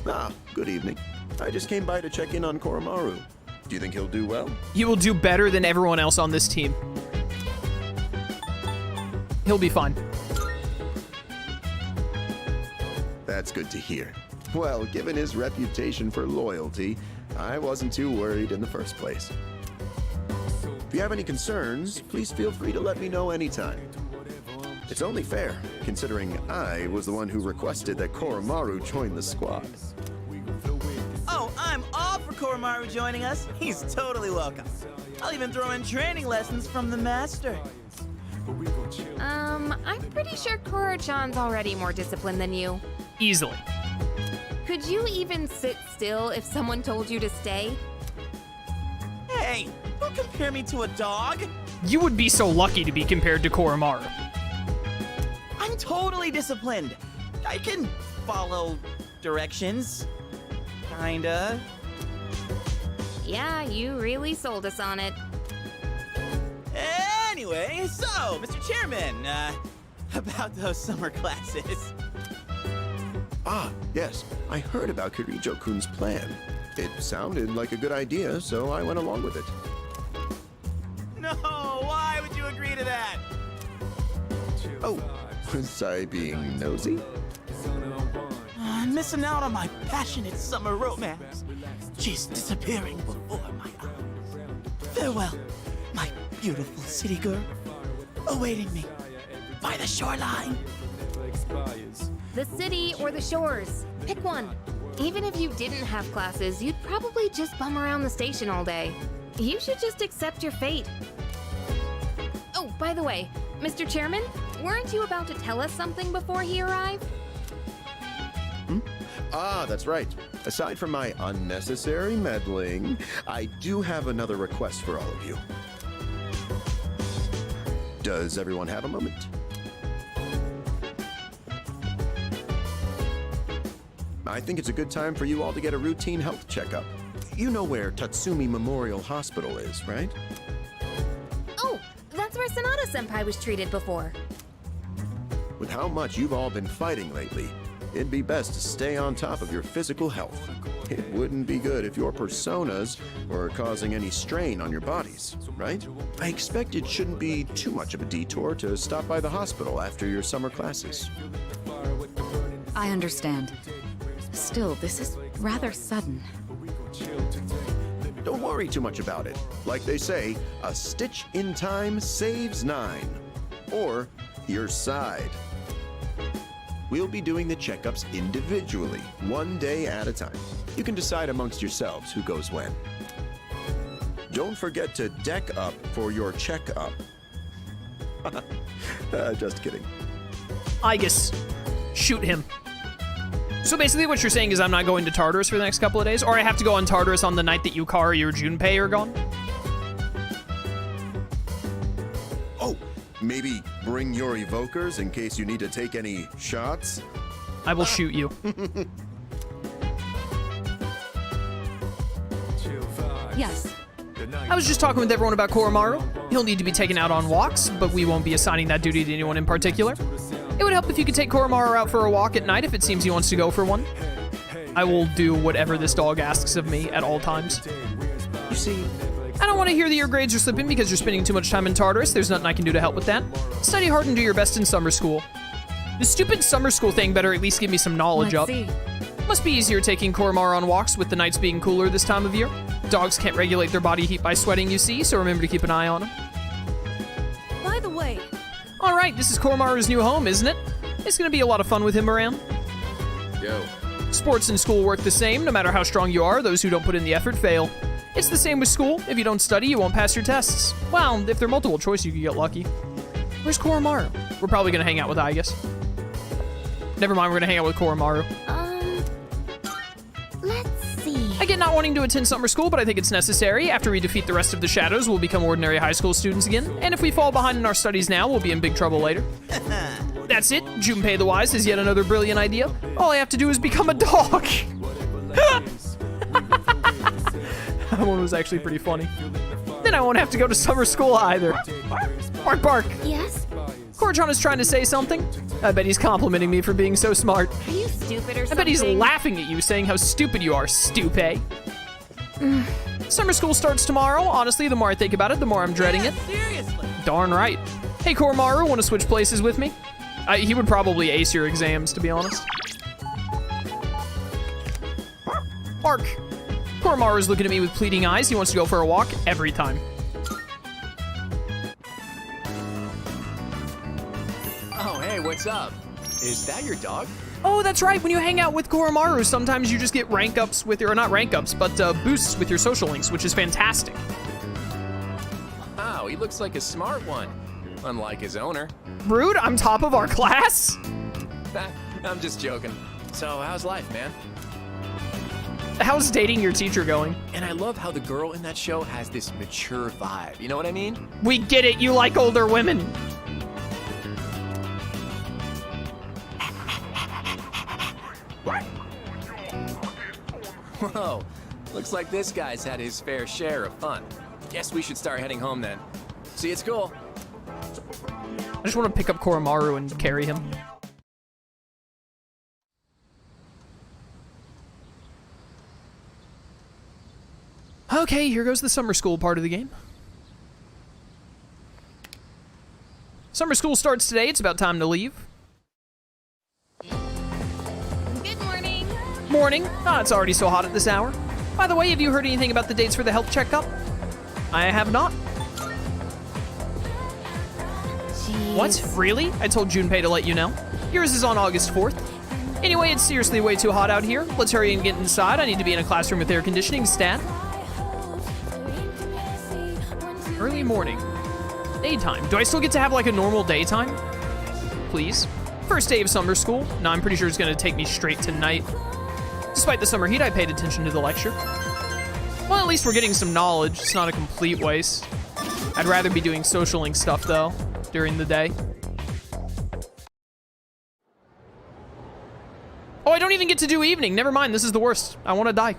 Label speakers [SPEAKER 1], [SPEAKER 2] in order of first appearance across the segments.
[SPEAKER 1] Ah, good evening. I just came by to check in on Koromaru. Do you think he'll do well?
[SPEAKER 2] He will do better than everyone else on this team. He'll be fine.
[SPEAKER 1] That's good to hear. Well, given his reputation for loyalty, I wasn't too worried in the first place. If you have any concerns, please feel free to let me know anytime. It's only fair, considering I was the one who requested that Koromaru join the squad.
[SPEAKER 3] Oh, I'm all for Koromaru joining us. He's totally welcome. I'll even throw in training lessons from the master.
[SPEAKER 4] I'm pretty sure Koro-chan's already more disciplined than you.
[SPEAKER 2] Easily.
[SPEAKER 4] Could you even sit still if someone told you to stay?
[SPEAKER 3] Hey, don't compare me to a dog.
[SPEAKER 2] You would be so lucky to be compared to Koromaru.
[SPEAKER 3] I'm totally disciplined. I can follow directions. Kinda.
[SPEAKER 4] Yeah, you really sold us on it.
[SPEAKER 3] Anyway, so, Mr. Chairman, about those summer classes.
[SPEAKER 1] Ah, yes. I heard about Kirijo-kun's plan. It sounded like a good idea, so I went along with it.
[SPEAKER 3] No, why would you agree to that?
[SPEAKER 1] Oh, was I being nosy?
[SPEAKER 3] I'm missing out on my passionate summer romance. She's disappearing before my eyes. Farewell, my beautiful city girl, awaiting me by the shoreline.
[SPEAKER 4] The city or the shores. Pick one. Even if you didn't have classes, you'd probably just bum around the station all day. You should just accept your fate. Oh, by the way, Mr. Chairman, weren't you about to tell us something before he arrived?
[SPEAKER 1] Ah, that's right. Aside from my unnecessary meddling, I do have another request for all of you. Does everyone have a moment? I think it's a good time for you all to get a routine health checkup. You know where Tatsumi Memorial Hospital is, right?
[SPEAKER 4] Oh, that's where Sanada-senpai was treated before.
[SPEAKER 1] With how much you've all been fighting lately, it'd be best to stay on top of your physical health. It wouldn't be good if your personas were causing any strain on your bodies, right? I expect it shouldn't be too much of a detour to stop by the hospital after your summer classes.
[SPEAKER 5] I understand. Still, this is rather sudden.
[SPEAKER 1] Don't worry too much about it. Like they say, a stitch in time saves 9. Or your side. We'll be doing the checkups individually, one day at a time. You can decide amongst yourselves who goes when. Don't forget to deck up for your checkup. Just kidding.
[SPEAKER 2] Aigis, shoot him. So basically what you're saying is I'm not going to Tartarus for the next couple of days, or I have to go on Tartarus on the night that Yukari or Junpei are gone?
[SPEAKER 1] Oh, maybe bring your evokers in case you need to take any shots?
[SPEAKER 2] I will shoot you.
[SPEAKER 5] Yes.
[SPEAKER 2] I was just talking with everyone about Koromaru. He'll need to be taken out on walks, but we won't be assigning that duty to anyone in particular. It would help if you could take Koromaru out for a walk at night if it seems he wants to go for one. I will do whatever this dog asks of me at all times.
[SPEAKER 1] You see,
[SPEAKER 2] I don't want to hear that your grades are slipping because you're spending too much time in Tartarus. There's nothing I can do to help with that. Study hard and do your best in summer school. The stupid summer school thing better at least give me some knowledge
[SPEAKER 5] Let's
[SPEAKER 2] up.
[SPEAKER 5] see.
[SPEAKER 2] Must be easier taking Koromaru on walks with the nights being cooler this time of year. Dogs can't regulate their body heat by sweating, you see, so remember to keep an eye on them.
[SPEAKER 5] By the way,
[SPEAKER 2] All right, this is Koromaru's new home, isn't it? It's gonna be a lot of fun with him around.
[SPEAKER 1] yo.
[SPEAKER 2] Sports and school work the same. No matter how strong you are, those who don't put in the effort fail. It's the same with school. If you don't study, you won't pass your tests. Well, if they're multiple choice, you could get lucky. Where's Koromaru? We're probably gonna hang out with Aigis. Never mind, we're gonna hang out with Koromaru.
[SPEAKER 4] Let's see.
[SPEAKER 2] I get not wanting to attend summer school, but I think it's necessary. After we defeat the rest of the shadows, we'll become ordinary high school students again. And if we fall behind in our studies now, we'll be in big trouble later. That's it. Junpei the Wise has yet another brilliant idea. All I have to do is become a dog. That one was actually pretty funny. Then I won't have to go to summer school either. Bark, bark.
[SPEAKER 4] Yes?
[SPEAKER 2] Korra-chan is trying to say something. I bet he's complimenting me for being so smart.
[SPEAKER 4] Are you stupid or
[SPEAKER 2] I
[SPEAKER 4] something?
[SPEAKER 2] bet he's laughing at you, saying how stupid you are, stupid. Summer school starts tomorrow. Honestly, the more I think about it, the more I'm dreading it.
[SPEAKER 3] Seriously.
[SPEAKER 2] Darn right. Hey, Koromaru, want to switch places with me? He would probably ace your exams, to be honest. Ark. Koromaru's looking at me with pleading eyes. He wants to go for a walk every time.
[SPEAKER 6] Oh, hey, what's up? Is that your dog?
[SPEAKER 2] Oh, that's right. When you hang out with Koromaru, sometimes you just get rank ups with your, or not rank ups, but boosts with your social links, which is fantastic.
[SPEAKER 6] Wow, he looks like a smart one, unlike his owner.
[SPEAKER 2] Rude, I'm top of our class.
[SPEAKER 6] I'm just joking. So, how's life, man?
[SPEAKER 2] How's dating your teacher going?
[SPEAKER 6] And I love how the girl in that show has this mature vibe. You know what I mean?
[SPEAKER 2] We get it. You like older women.
[SPEAKER 6] Whoa, looks like this guy's had his fair share of fun. Guess we should start heading home then. See you at school.
[SPEAKER 2] I just want to pick up Koromaru and carry him. Okay, here goes the summer school part of the game. Summer school starts today. It's about time to leave.
[SPEAKER 4] Good morning.
[SPEAKER 2] Morning. Ah, it's already so hot at this hour. By the way, have you heard anything about the dates for the health checkup? I have not.
[SPEAKER 4] Jeez.
[SPEAKER 2] What? Really? I told Junpei to let you know. Yours is on August 4th. Anyway, it's seriously way too hot out here. Let's hurry and get inside. I need to be in a classroom with air conditioning, stat. Early morning. Daytime. Do I still get to have like a normal daytime? Please. First day of summer school. No, I'm pretty sure it's gonna take me straight to night. Despite the summer heat, I paid attention to the lecture. Well, at least we're getting some knowledge. It's not a complete waste. I'd rather be doing social link stuff though, during the day. Oh, I don't even get to do evening. Never mind, this is the worst. I want to die.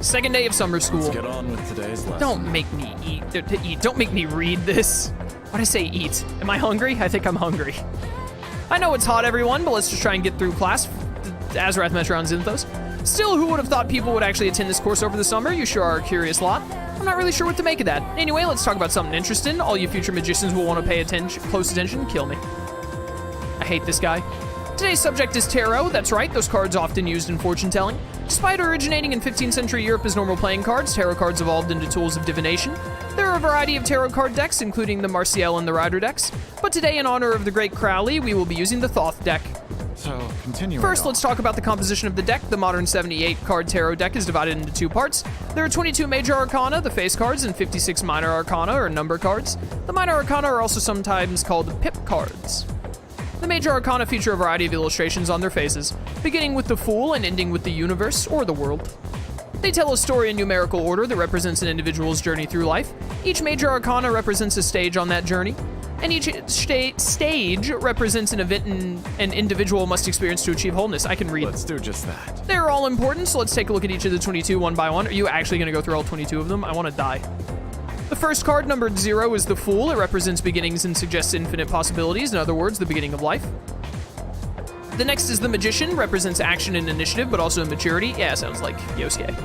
[SPEAKER 2] Second day of summer school.
[SPEAKER 7] Let's get on with today's lesson.
[SPEAKER 2] Don't make me eat. Don't make me read this. Why'd I say eat? Am I hungry? I think I'm hungry. I know it's hot, everyone, but let's just try and get through class. Azrath, Metron, Zinthos. Still, who would have thought people would actually attend this course over the summer? You sure are a curious lot. I'm not really sure what to make of that. Anyway, let's talk about something interesting. All you future magicians will want to pay close attention. Kill me. I hate this guy. Today's subject is tarot. That's right, those cards often used in fortune telling. Despite originating in 15th century Europe as normal playing cards, tarot cards evolved into tools of divination. There are a variety of tarot card decks, including the Martial and the Rider decks. But today, in honor of the great Crowley, we will be using the Thoth deck.
[SPEAKER 7] So, continuing
[SPEAKER 2] First,
[SPEAKER 7] on.
[SPEAKER 2] let's talk about the composition of the deck. The modern 78-card tarot deck is divided into two parts. There are 22 major arcana, the face cards, and 56 minor arcana, or number cards. The minor arcana are also sometimes called pip cards. The major arcana feature a variety of illustrations on their faces, beginning with the Fool and ending with the universe or the world. They tell a story in numerical order that represents an individual's journey through life. Each major arcana represents a stage on that journey, and each stage represents an event an individual must experience to achieve wholeness. I can read.
[SPEAKER 7] Let's do just that.
[SPEAKER 2] They're all important, so let's take a look at each of the 22 one by one. Are you actually going to go through all 22 of them? I want to die. The first card, numbered 0, is the Fool. It represents beginnings and suggests infinite possibilities. In other words, the beginning of life. The next is the Magician, represents action and initiative, but also maturity. Yeah, sounds like Yosuke.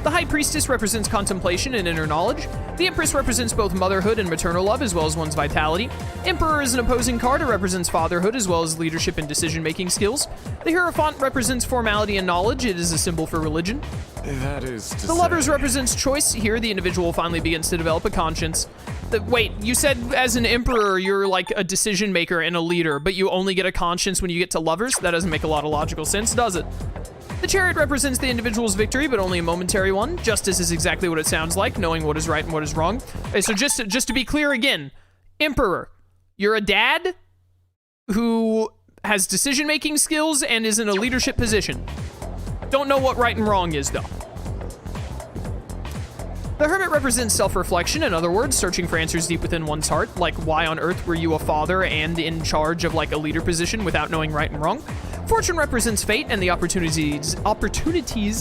[SPEAKER 2] The High Priestess represents contemplation and inner knowledge. The Empress represents both motherhood and maternal love, as well as one's vitality. Emperor is an opposing card. It represents fatherhood, as well as leadership and decision-making skills. The Hierophant represents formality and knowledge. It is a symbol for religion.
[SPEAKER 7] That is to
[SPEAKER 2] The Lovers
[SPEAKER 7] say-
[SPEAKER 2] represents choice. Here, the individual finally begins to develop a conscience. Wait, you said as an emperor, you're like a decision maker and a leader, but you only get a conscience when you get to Lovers? That doesn't make a lot of logical sense, does it? The Chariot represents the individual's victory, but only a momentary one. Justice is exactly what it sounds like, knowing what is right and what is wrong. Okay, so just to be clear again, Emperor, you're a dad who has decision-making skills and is in a leadership position. Don't know what right and wrong is, though. The Hermit represents self-reflection, in other words, searching for answers deep within one's heart, like why on earth were you a father and in charge of like a leader position without knowing right and wrong? Fortune represents fate and the opportunities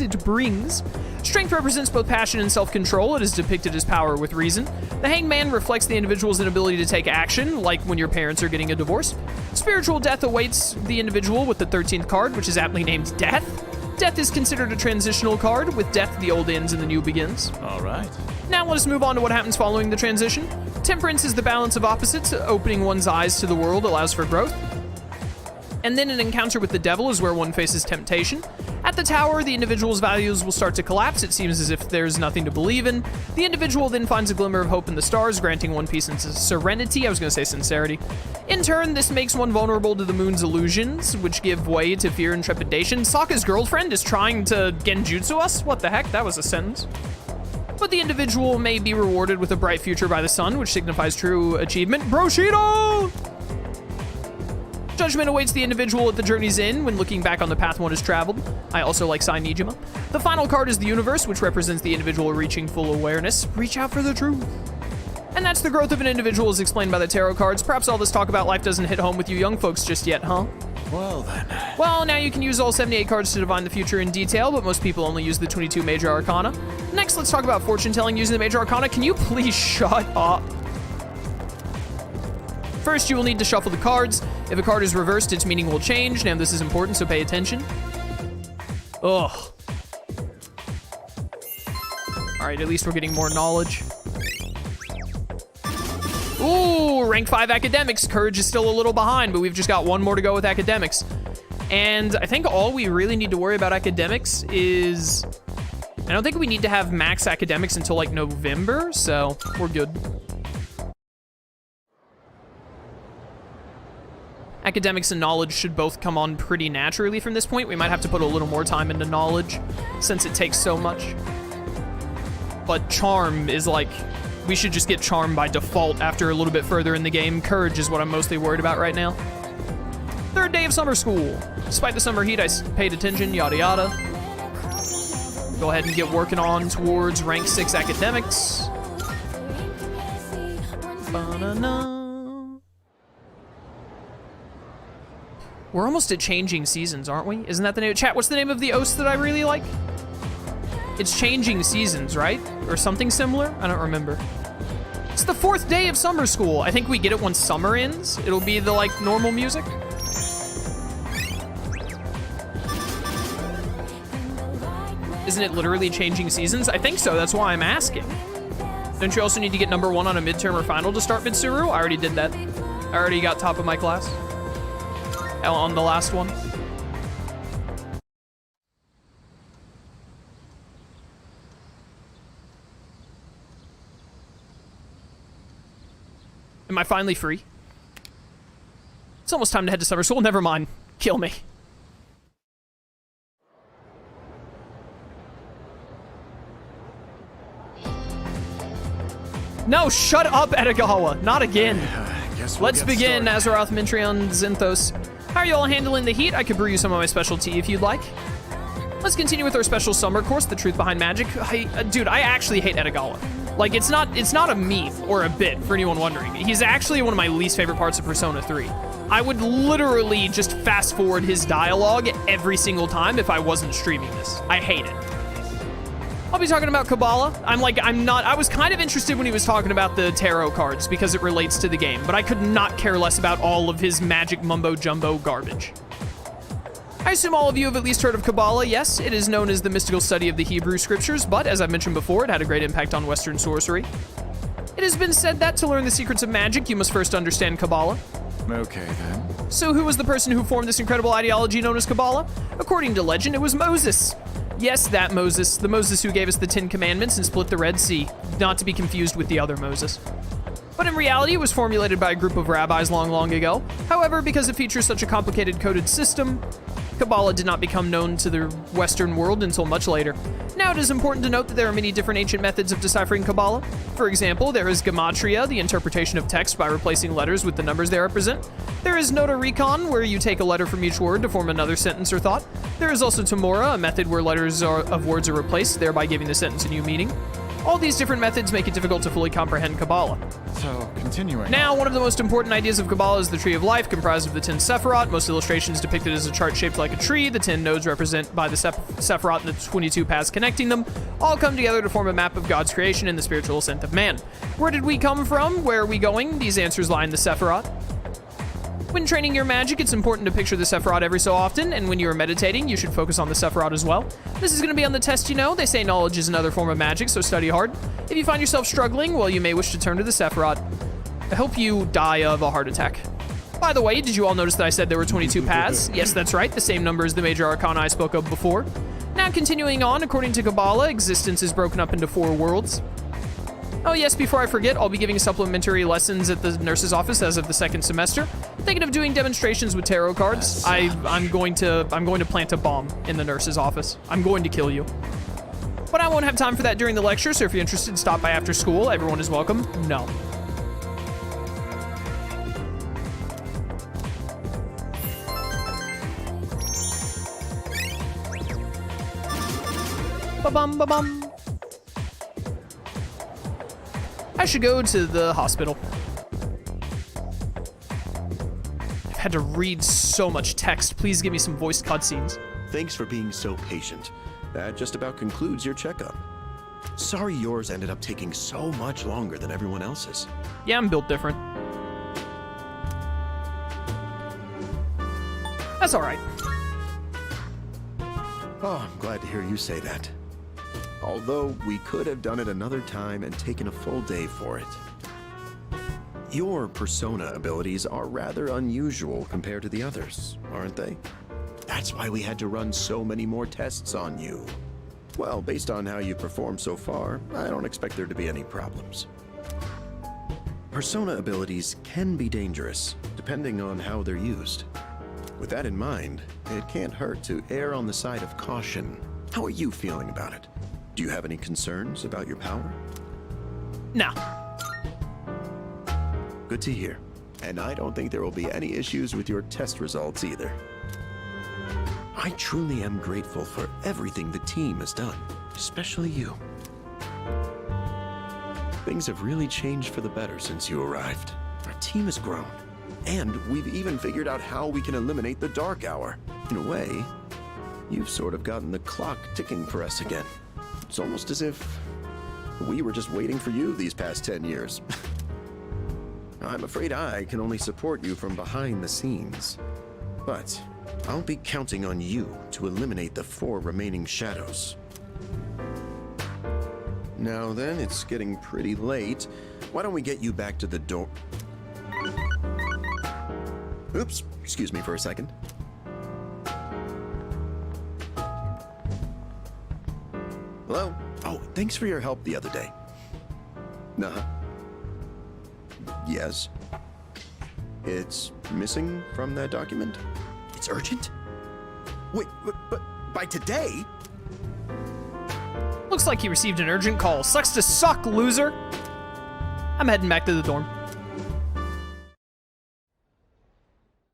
[SPEAKER 2] it brings. Strength represents both passion and self-control. It is depicted as power with reason. The Hanged Man reflects the individual's inability to take action, like when your parents are getting a divorce. Spiritual death awaits the individual with the 13th card, which is aptly named Death. Death is considered a transitional card. With death, the old ends and the new begins.
[SPEAKER 7] All right.
[SPEAKER 2] Now let us move on to what happens following the transition. Temperance is the balance of opposites. Opening one's eyes to the world allows for growth. And then an encounter with the devil is where one faces temptation. At the tower, the individual's values will start to collapse. It seems as if there's nothing to believe in. The individual then finds a glimmer of hope in the stars, granting one peace and serenity. I was going to say sincerity. In turn, this makes one vulnerable to the moon's illusions, which give way to fear and trepidation. Sokka's girlfriend is trying to genjutsu us? What the heck? That was a sentence. But the individual may be rewarded with a bright future by the sun, which signifies true achievement. Broshito! Judgment awaits the individual at the journey's end when looking back on the path one has traveled. I also like Sai Nijima. The final card is the universe, which represents the individual reaching full awareness. Reach out for the truth. And that's the growth of an individual as explained by the tarot cards. Perhaps all this talk about life doesn't hit home with you young folks just yet, huh?
[SPEAKER 7] Well then.
[SPEAKER 2] Well, now you can use all 78 cards to divine the future in detail, but most people only use the 22 major arcana. Next, let's talk about fortune telling using the major arcana. Can you please shut up? First, you will need to shuffle the cards. If a card is reversed, its meaning will change. Now, this is important, so pay attention. Ugh. All right, at least we're getting more knowledge. Ooh, rank 5 academics. Courage is still a little behind, but we've just got one more to go with academics. And I think all we really need to worry about academics is... I don't think we need to have max academics until, like, November, so we're good. Academics and knowledge should both come on pretty naturally from this point. We might have to put a little more time into knowledge since it takes so much. But charm is like, we should just get charm by default after a little bit further in the game. Courage is what I'm mostly worried about right now. Third day of summer school. Despite the summer heat, I paid attention, yada yada. Go ahead and get working on towards rank 6 academics. Ba-na-na. We're almost at changing seasons, aren't we? Isn't that the name? Chat, what's the name of the OS that I really like? It's changing seasons, right? Or something similar? I don't remember. It's the 4th day of summer school. I think we get it when summer ends. It'll be the, like, normal music. Isn't it literally changing seasons? I think so, that's why I'm asking. Don't you also need to get number 1 on a midterm or final to start Mitsuru? I already did that. I already got top of my class. On the last one. Am I finally free? It's almost time to head to summer school. Never mind. Kill me. No, shut up, Edogawa. Not again.
[SPEAKER 7] Guess we'll
[SPEAKER 2] Let's
[SPEAKER 7] get
[SPEAKER 2] begin,
[SPEAKER 7] started.
[SPEAKER 2] Azeroth, Mintreon, Zinthos. How are you all handling the heat? I could brew you some of my specialty if you'd like. Let's continue with our special summer course, The Truth Behind Magic. Dude, I actually hate Edogawa. Like, it's not a meme or a bit, for anyone wondering. He's actually one of my least favorite parts of Persona 3. I would literally just fast forward his dialogue every single time if I wasn't streaming this. I hate it. I'll be talking about Kabbalah. I was kind of interested when he was talking about the tarot cards because it relates to the game, but I could not care less about all of his magic mumbo-jumbo garbage. I assume all of you have at least heard of Kabbalah. Yes, it is known as the mystical study of the Hebrew scriptures, but as I mentioned before, it had a great impact on Western sorcery. It has been said that to learn the secrets of magic, you must first understand Kabbalah.
[SPEAKER 7] Okay then.
[SPEAKER 2] So who was the person who formed this incredible ideology known as Kabbalah? According to legend, it was Moses. Yes, that Moses, the Moses who gave us the 10 Commandments and split the Red Sea, not to be confused with the other Moses. But in reality, it was formulated by a group of rabbis long, long ago. However, because it features such a complicated coded system, Kabbalah did not become known to the Western world until much later. Now, it is important to note that there are many different ancient methods of deciphering Kabbalah. For example, there is Gematria, the interpretation of text by replacing letters with the numbers they represent. There is Nota Recon, where you take a letter from each word to form another sentence or thought. There is also Tamora, a method where letters of words are replaced, thereby giving the sentence a new meaning. All these different methods make it difficult to fully comprehend Kabbalah.
[SPEAKER 7] So, continuing.
[SPEAKER 2] Now, one of the most important ideas of Kabbalah is the Tree of Life, comprised of the 10 Sephirot. Most illustrations depict it as a chart shaped like a tree. The 10 nodes represent by the Sephirot and the 22 paths connecting them, all come together to form a map of God's creation and the spiritual ascent of man. Where did we come from? Where are we going? These answers lie in the Sephirot. When training your magic, it's important to picture the Sephirot every so often, and when you are meditating, you should focus on the Sephirot as well. This is going to be on the test, you know. They say knowledge is another form of magic, so study hard. If you find yourself struggling, well, you may wish to turn to the Sephirot. I hope you die of a heart attack. By the way, did you all notice that I said there were 22 paths? Yes, that's right, the same number as the major arcana I spoke of before. Now, continuing on, according to Kabbalah, existence is broken up into 4 worlds. Oh yes, before I forget, I'll be giving supplementary lessons at the nurse's office as of the 2nd semester. Thinking of doing demonstrations with tarot cards. I'm going to plant a bomb in the nurse's office. I'm going to kill you. But I won't have time for that during the lecture, so if you're interested, stop by after school. Everyone is welcome. No. Ba-bum, ba-bum. I should go to the hospital. I've had to read so much text. Please give me some voiced cutscenes.
[SPEAKER 1] Thanks for being so patient. That just about concludes your checkup. Sorry yours ended up taking so much longer than everyone else's.
[SPEAKER 2] Yeah, I'm built different. That's all right.
[SPEAKER 1] Oh, I'm glad to hear you say that. Although we could have done it another time and taken a full day for it. Your persona abilities are rather unusual compared to the others, aren't they? That's why we had to run so many more tests on you. Well, based on how you performed so far, I don't expect there to be any problems. Persona abilities can be dangerous, depending on how they're used. With that in mind, it can't hurt to err on the side of caution. How are you feeling about it? Do you have any concerns about your power?
[SPEAKER 2] No.
[SPEAKER 1] Good to hear. And I don't think there will be any issues with your test results either. I truly am grateful for everything the team has done, especially you. Things have really changed for the better since you arrived. Our team has grown, and we've even figured out how we can eliminate the dark hour. In a way, you've sort of gotten the clock ticking for us again. It's almost as if we were just waiting for you these past 10 years. I'm afraid I can only support you from behind the scenes. But I'll be counting on you to eliminate the 4 remaining shadows. Now then, it's getting pretty late. Why don't we get you back to the door? Oops, excuse me for a second. Hello? Oh, thanks for your help the other day. Yes. It's missing from that document? It's urgent? Wait, but by today?
[SPEAKER 2] Looks like he received an urgent call. Sucks to suck, loser. I'm heading back to the dorm.